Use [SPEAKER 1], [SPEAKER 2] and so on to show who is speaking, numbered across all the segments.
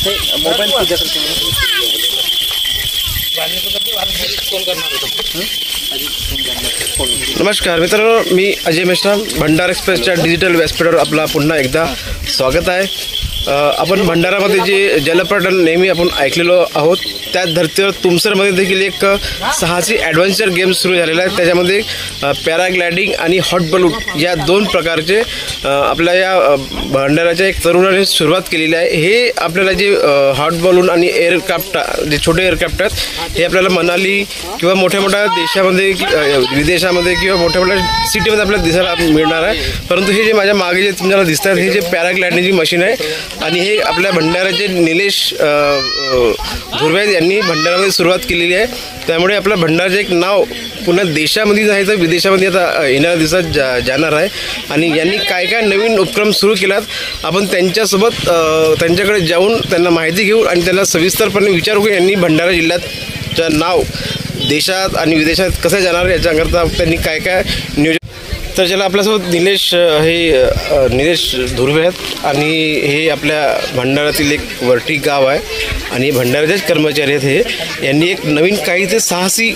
[SPEAKER 1] Mobile
[SPEAKER 2] नमस्कार मित्रांनो, मी अजय मिश्रा. भंडारा एक्सप्रेसच्या डिजिटल व्यासपीठावर आपला पुन्हा एकदा स्वागत आहे. आपण भंडारामध्ये जे जलपर्यटन नेहमी आपण ऐकलेलो आहोत, त्याच धर्तीवर तुमसरमध्ये देखील एक साहसी ॲडव्हेंचर गेम सुरू झालेला आहे. त्याच्यामध्ये पॅराग्लायडिंग आणि हॉट बलून या दोन प्रकारचे आपल्या या भंडाराच्या एक तरुणाने सुरुवात केलेली आहे. हे आपल्याला जे हॉट बलून आणि एअरक्राफ्ट, जे छोटे एअरक्राफ्ट आहेत, हे आपल्याला मनाली किंवा मोठ्या मोठ्या देशामध्ये, विदेशामध्ये किंवा मोठ्या मोठ्या सिटीमध्ये आपल्याला दिसायला मिळणार आहे. परंतु हे जे माझ्या मागे जे तुम्हाला दिसतात, हे जे पॅराग्लायडिंगची मशीन आहे आणि हे आपल्या भंडाराचे निलेश धुर्वे यांनी भंडारामध्ये सुरुवात केलेली आहे. त्यामुळे आपल्या भंडाराचे एक नाव पुन्हा देशामध्ये आहे तर विदेशामध्ये आता येणाऱ्या दिवसात जाणार आहे. आणि यांनी काय काय नवीन उपक्रम सुरू केलात, आपण त्यांच्यासोबत त्यांच्याकडे जाऊन त्यांना माहिती घेऊ आणि त्यांना सविस्तरपणे विचारू की यांनी भंडारा जिल्ह्याचं नाव देशात आणि विदेशात कसं जाणार याच्याकरता त्यांनी काय काय नियोजन. तर ज्याला आपल्यासोबत निलेश धुर्वे आहेत आणि हे आपल्या भंडारातील एक वरठी गाव आहे आणि भंडाराचेच कर्मचारी आहेत. हे यांनी एक नवीन काही ते साहसी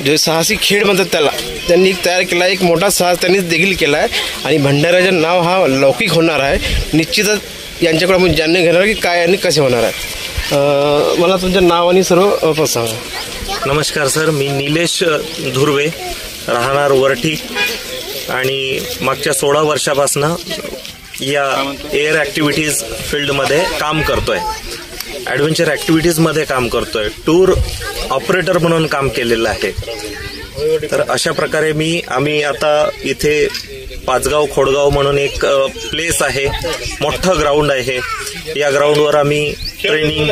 [SPEAKER 2] जे साहसी खेळ म्हणतात त्याला त्यांनी एक तयार केला आहे. एक मोठा साहस त्यांनी देखील केला आहे आणि भंडाराचं नाव हा लौकिक होणार आहे. निश्चितच यांच्याकडे आपण जाणून घेणार की काय आणि कसे होणार आहे. मला तुमचं नाव आणि सर्व सांगा.
[SPEAKER 3] नमस्कार सर, मी निलेश धुर्वे, राहणार वरठी आणि मागच्या 16 वर्षापासून या एअर ॲक्टिव्हिटीज फील्डमध्ये काम करतोय. ॲडव्हेंचर ॲक्टिव्हिटीजमध्ये काम करतोय. टूर ऑपरेटर म्हणून काम केलेलं आहे. तर अशा प्रकारे आम्ही आता इथे पाचगाव खोडगाव म्हणून एक प्लेस आहे, मोठं ग्राउंड आहे. या ग्राउंडवर आम्ही ट्रेनिंग,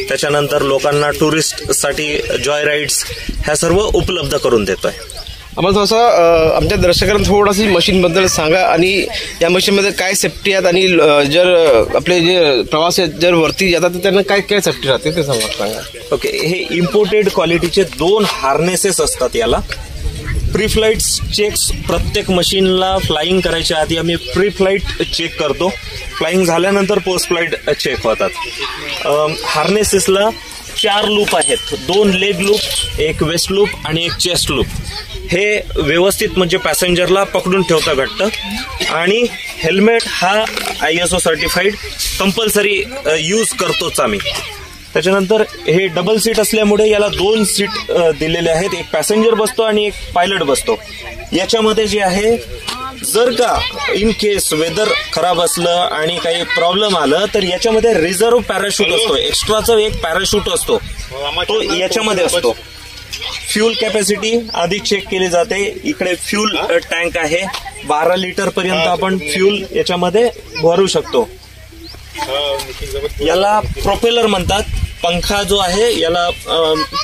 [SPEAKER 3] त्याच्यानंतर लोकांना टुरिस्टसाठी जॉय राईड्स ह्या सर्व उपलब्ध करून देतोय.
[SPEAKER 2] आम्हाला थोडंसं आमच्या दर्शकांना थोडंसं मशीनबद्दल सांगा आणि या मशीनमध्ये काय सेफ्टी आहेत आणि जर आपले जे प्रवासी जर वरती जातात तर त्यांना काय काय सेफ्टी राहते ते सांगा.
[SPEAKER 3] ओके, हे इम्पोर्टेड क्वालिटीचे 2 हार्नेसेस असतात. याला प्री फ्लाईट चेक्स प्रत्येक मशीनला फ्लाईंग करायच्या आधी आम्ही प्री फ्लाईट चेक करतो. फ्लाईंग झाल्यानंतर पोस्ट फ्लाईट चेक होतात. हार्नेसेसला 4 लूप आहेत, 2 लेग लूप, एक वेस्ट लूप आणि एक चेस्ट लूप. हे व्यवस्थित म्हणजे पॅसेंजरला पकडून ठेवतं घट्ट. आणि हेल्मेट हा ISO सर्टिफाईड कंपल्सरी यूज करतोच आम्ही. त्याच्यानंतर हे डबल सीट असल्यामुळे याला 2 सीट दिलेले आहेत. एक पॅसेंजर बसतो आणि एक पायलट बसतो. याच्यामध्ये जे आहे, जर का इन केस वेदर खराब असलं आणि काही प्रॉब्लेम आलं तर याच्यामध्ये रिझर्व्ह पॅराशूट असतो, एक्स्ट्राचा एक पॅराशूट असतो, तो याच्यामध्ये असतो. फ्यूल कॅपॅसिटी आधी चेक केली जाते. इकडे फ्यूल टँक आहे, 12 लिटर पर्यंत आपण फ्यूल याच्यामध्ये भरू शकतो. याला प्रोपेलर म्हणतात. पंखा जो आहे याला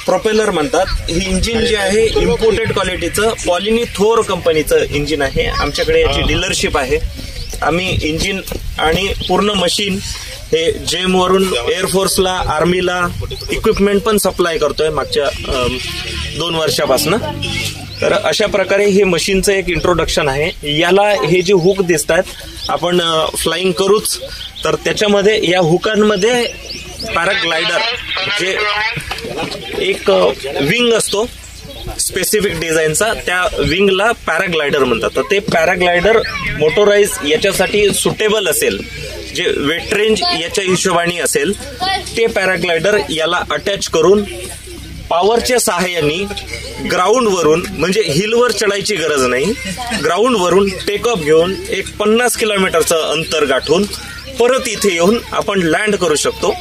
[SPEAKER 3] प्रोपेलर म्हणतात. ही इंजिन जे आहे इम्पोर्टेड क्वालिटीचं पॉलिनी थोर कंपनीचं इंजिन आहे. आमच्याकडे याची डीलरशिप आहे. आम्ही इंजिन आणि पूर्ण मशीन हे जेम वरून एअरफोर्सला, आर्मीला इक्विपमेंट पण सप्लाय करतोय मागच्या 2 वर्षापासून. तर अशा प्रकारे हे मशीनचं एक इंट्रोडक्शन आहे. याला हे जे हुक दिसतात, आपण फ्लाइंग करूच तर त्याच्यामध्ये या हुकांमध्ये पॅराग्लायडर जे एक विंग असतो स्पेसिफिक डिझाईनचा, त्या विंगला पॅराग्लायडर म्हणतात. तर ते पॅराग्लायडर मोटोराइज याच्यासाठी सुटेबल असेल, जे वेट रेंज याच्या हिशोबाने असेल, ते पॅराग्लायडर याला अटॅच करून पॉवरच्या सहाय्याने ग्राउंडवरून, म्हणजे हिलवर चढायची गरज नाही, ग्राउंडवरून टेक ऑफ घेऊन एक 50 किलोमीटरचं अंतर गाठून परत इथे येऊन आपण लँड करू शकतो.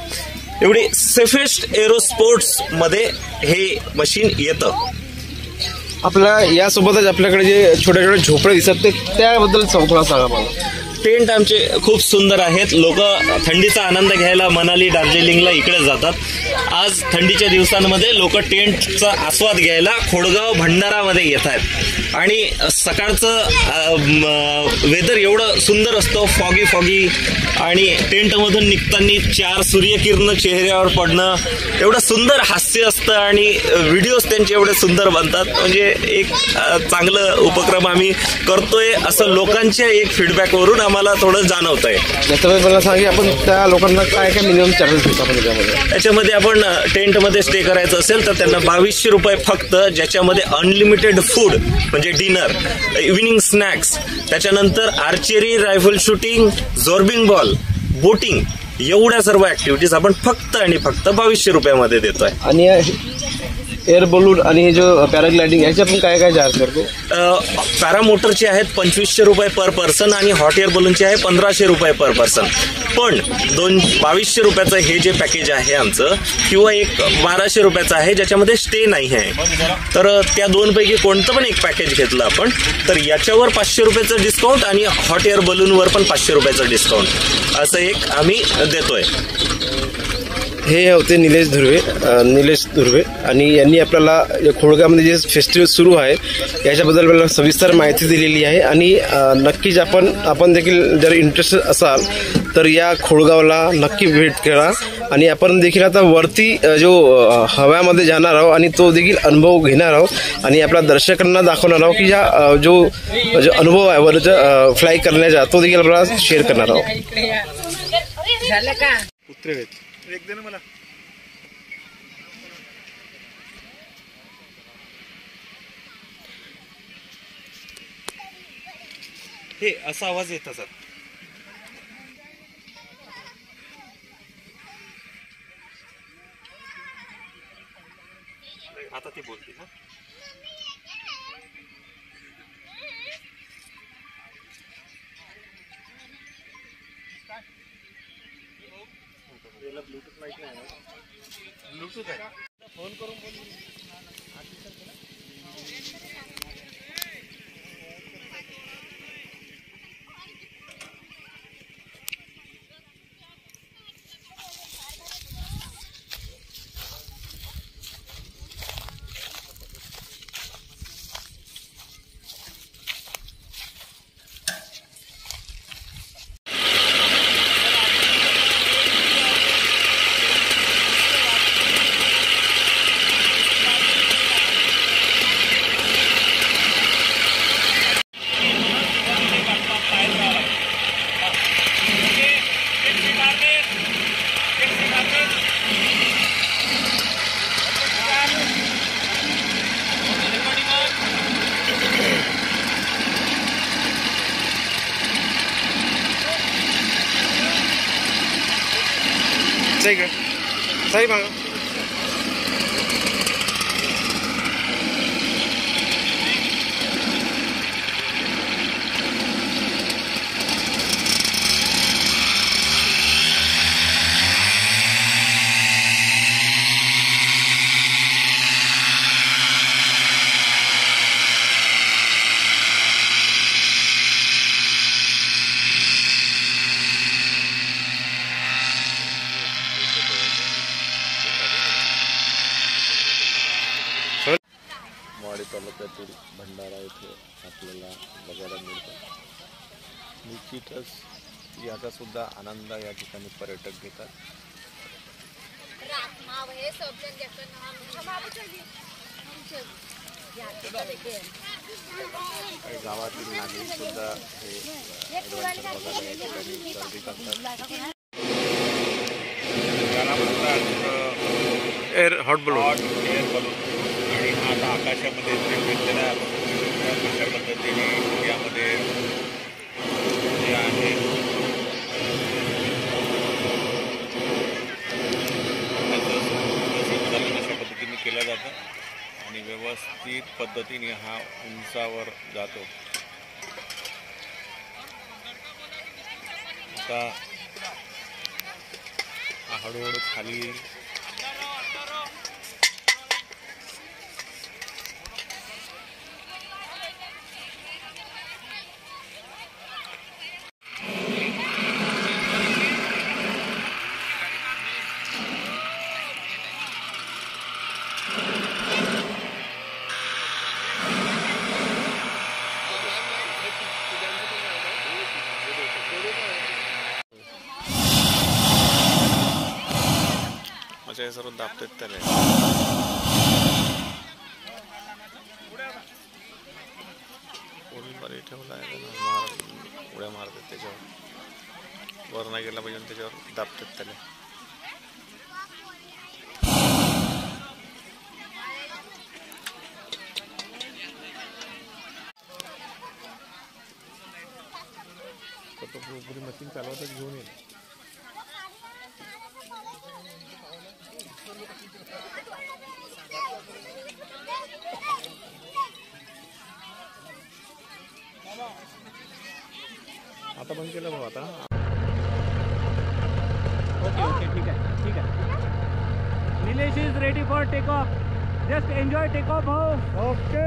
[SPEAKER 3] एवढी सेफेस्ट एरोस्पोर्ट्स मध्ये हे मशीन येतं.
[SPEAKER 2] आपल्या यासोबतच आपल्याकडे जे छोटे छोटे झोपडे दिसतात ते त्याबद्दल थोडा सांगा मला.
[SPEAKER 3] टेंट आमचे खूप सुंदर आहेत. लोक थंडीचा आनंद घ्यायला मनाली, दार्जिलिंगला इकडे जातात. आज थंडीच्या दिवसांमध्ये लोक टेंटचा आस्वाद घ्यायला खोडगाव, भंडारामध्ये येत आहेत. आणि सकाळचं वेदर एवढं सुंदर असतं, फॉगी आणि टेंटमधून निघताना 4 सूर्यकिरण चेहऱ्यावर पडणं, एवढं सुंदर हास्य असतं आणि व्हिडिओज त्यांचे एवढे सुंदर बनतात. म्हणजे एक चांगलं उपक्रम आम्ही करतोय असं लोकांच्या एक फीडबॅकवरून आम्हाला थोडं जाणवतंय.
[SPEAKER 2] याच्यामध्ये मला सांगा की आपण त्या लोकांना काय काय मिनिमम चार्जेस देतो आपण
[SPEAKER 3] त्याच्यामध्ये? आपण टेंटमध्ये स्टे करायचं असेल तर त्यांना 2200 रुपये फक्त, ज्याच्यामध्ये अनलिमिटेड फूड म्हणजे डिनर, इव्हिनिंग स्नॅक्स, त्याच्यानंतर archery, rifle shooting, zorbing ball, boating, एवढ्या सर्व ऍक्टिव्हिटीज आपण फक्त आणि फक्त 2200 रुपयामध्ये देतोय.
[SPEAKER 2] आणि एअर बलून आणि हे जो पॅराग्लायडिंग याचे आपण काय काय चार्ज करतो?
[SPEAKER 3] पॅरामोटरचे आहेत 2500 रुपये पर पर्सन आणि हॉट एअर बलूनचे आहे 1500 रुपये पर पर्सन. पण 2200 रुपयाचं हे जे पॅकेज आहे आमचं, किंवा एक 1200 रुपयाचं आहे ज्याच्यामध्ये स्टे नाही आहे, तर त्या दोनपैकी कोणतं पण एक पॅकेज घेतलं आपण तर याच्यावर 500 रुपयाचं डिस्काउंट आणि हॉट एअर बलूनवर पण 500 रुपयाचं डिस्काउंट असं एक आम्ही देतोय.
[SPEAKER 2] हे होते निलेश धुर्वे आणि यांनी आपल्याला खोडगावमध्ये जे फेस्टिवल सुरू आहे याच्याबद्दल आपल्याला सविस्तर माहिती दिलेली आहे. आणि नक्कीच आपण देखील जर इंटरेस्टेड असाल तर या खोडगावला नक्की भेट करा. आणि आपण देखील आता वरती जो हव्यामध्ये जाणार आहोत आणि तो देखील अनुभव घेणार आहोत आणि आपल्या दर्शकांना दाखवणार आहोत की जो अनुभव आहे वरचा फ्लाय करण्याचा तो देखील आपल्याला शेअर करणार आहोत.
[SPEAKER 1] एक दे ना मला.
[SPEAKER 3] हे असा आवाज येत सर. आता ते बोलते ना. ब्लूटूथ माहिती नाही. ब्लूटूथ आहे. फोन करून
[SPEAKER 2] सही मांगा.
[SPEAKER 1] वाडी तालुक्यातील भंडारा येथे आपल्याला बघायला मिळतं. निश्चितच याचा सुद्धा आनंद या ठिकाणी पर्यटक घेतात. काही गावातील नागरिक सुद्धा हे ॲडव्हेंचर बघायला या ठिकाणी गर्दी करतात. त्याला म्हणतात
[SPEAKER 2] हॉट बलून.
[SPEAKER 1] Air balloon. आणि हा आता आकाशामध्ये फिरलेला अशा पद्धतीने यामध्ये जे आहे त्याचं अशा पद्धतीने केलं जातं आणि व्यवस्थित पद्धतीने हा उंचावर जातो. आता हळूहळू खाली हे सर्व दाबतात त्याला. पोलीस खाली ठेवला आहे उड्या मारतात त्याच्यावर, वर नाही गेला पाहिजे त्याच्यावर दाबतात त्याला. तो पुरी मशीन चालवतात घेऊन येईल. आता बंद केलं भाऊ आता.
[SPEAKER 4] ओके ठीक आहे. Nilesh is ready for take off. Just enjoy take off भाऊ. ओके.